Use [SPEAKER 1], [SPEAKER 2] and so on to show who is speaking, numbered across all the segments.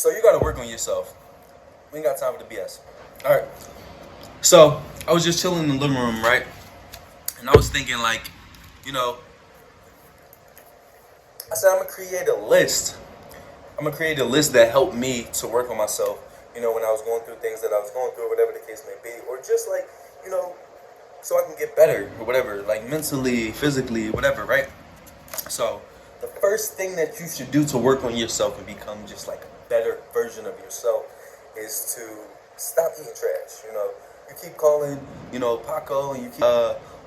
[SPEAKER 1] So you gotta work on yourself. We ain't got time for the BS. Alright. So I was just chilling in the living room, right? And I was thinking like, you know, I said I'm gonna create a list. I'm gonna create a list that helped me to work on myself. You know, when I was going through things that I was going through, whatever the case may be, or just like, you know, so I can get better or whatever, like mentally, physically, whatever, right? So the first thing that you should do to work on yourself and become just like a better version of yourself is to stop eating trash. You know, you keep calling, you know, Paco, and you keep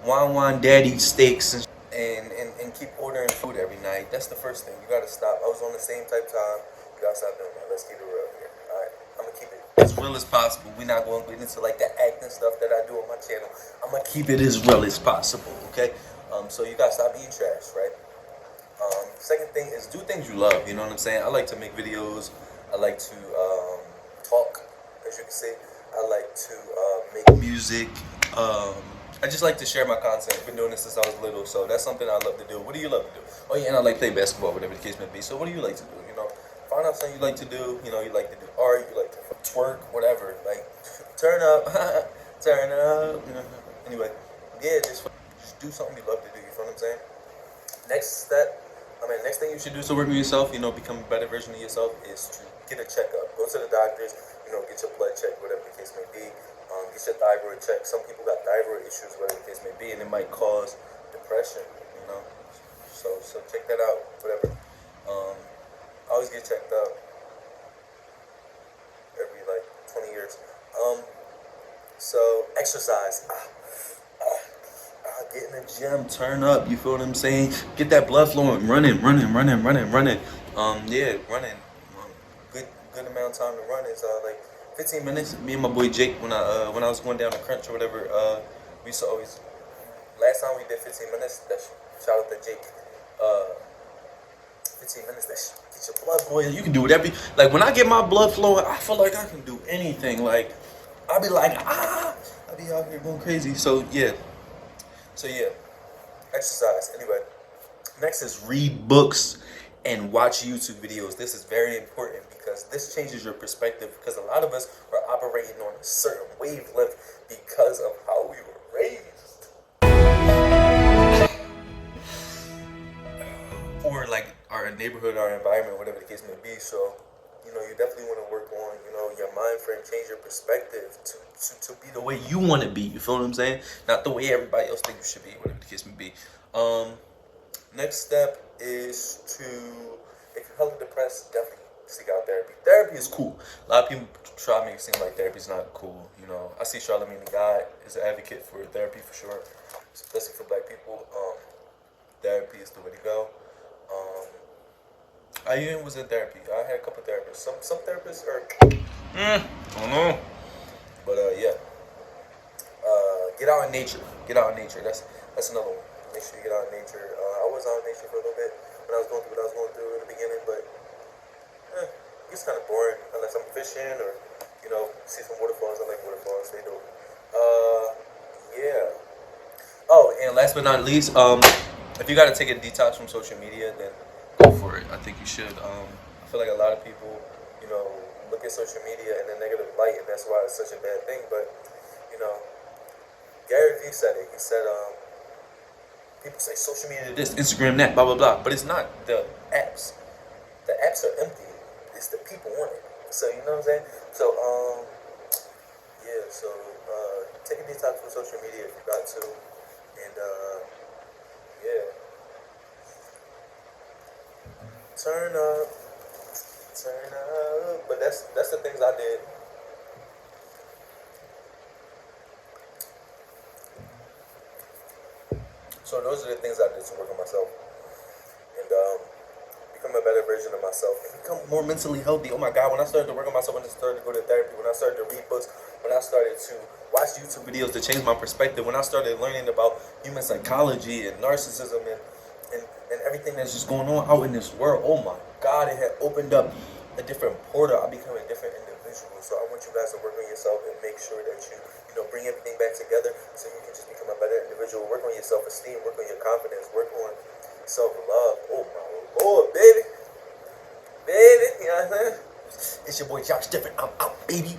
[SPEAKER 1] Juan Daddy steaks and keep ordering food every night. That's the first thing. You gotta stop. I was on the same type time. You gotta stop doing that. Let's keep it real here. Alright. I'm gonna keep it as real as possible. We're not gonna get into like the acting stuff that I do on my channel. I'm gonna keep it as real as possible, okay? So you gotta stop eating trash, right? Second thing is do things you love. You know what I'm saying? I like to make videos. I like to talk, as you can see. I like to make music. I just like to share my content. I've been doing this since I was little, so that's something I love to do. What do you love to do? Oh yeah, and I like to play basketball, whatever the case may be. So what do you like to do? You know, find out something you like to do. You know, you like to do art, you like to twerk, whatever. Like, turn up, turn up. You know. Anyway, yeah, just do something you love to do. You feel what I'm saying? Next thing you should do to work on yourself, you know, become a better version of yourself, is to get a checkup. Go to the doctors, you know, get your blood checked, whatever the case may be. Get your thyroid checked. Some people got thyroid issues, whatever the case may be, and it might cause depression, you know. So check that out, whatever. Always get checked out every like 20 years. So exercise. Get in the gym, turn up, you feel what I'm saying? Get that blood flowing, running. Yeah, running. Good amount of time to run is like 15 minutes. Me and my boy Jake, when I was going down the crunch or whatever, we used to always. Last time we did 15 minutes. Shout out to Jake. 15 minutes. Get your blood boiling. You can do whatever. Like when I get my blood flowing, I feel like I can do anything. Like I'll be like I'll be out here going crazy. So yeah, exercise. Anyway, next is read books and watch YouTube videos. This is very important because this changes your perspective, because a lot of us are operating on a certain wavelength because of how we were raised. Or like our neighborhood, our environment, whatever the case may be. So, you know, you definitely want to work on, you know, your mind frame, change your perspective to be the way you want to be. You feel what I'm saying? Not the way everybody else thinks you should be, whatever the case may be. Next step is to, if you're hella depressed, definitely seek out therapy. Therapy is cool. A lot of people try to make it seem like therapy is not cool. You know, I see Charlamagne the God is an advocate for therapy for sure, especially for black people. Therapy is the way to go. I even was in therapy. I had a couple therapists. Some therapists are, I don't know. But yeah, get out in nature. Get out in nature. That's another one. Make sure you get out in nature. I was out in nature for a little bit when I was going through what I was going through in the beginning, but it gets kind of boring unless I'm fishing or, you know, see some waterfalls. I like waterfalls. They do. Yeah. Oh, and last but not least, if you got to take a detox from social media, then go for it. I think you should. I feel like a lot of people, you know, look at social media in a negative light, and that's why it's such a bad thing. But, you know, Gary Vee said it. He said, people say social media this, Instagram that, blah, blah, blah. But it's not the apps. The apps are empty. It's the people on it. So, you know what I'm saying? So, yeah, so take a detox from social media if you got to. And, yeah. Turn up. But that's the things I did. So those are the things I did to work on myself and become a better version of myself and become more mentally healthy. Oh my God, when I started to work on myself, when I started to go to therapy, when I started to read books, when I started to watch YouTube videos to change my perspective, when I started learning about human psychology and narcissism and everything that's just going on out in this world, oh my God, it had opened up a different portal. I became a different individual. So I want you guys to work on yourself and make sure that you bring everything back together so you can just become a better individual. Work on your self-esteem, work on your confidence, work on self-love. Oh my Lord, baby. You know what I'm saying? It's your boy Josh Different. I'm out, baby.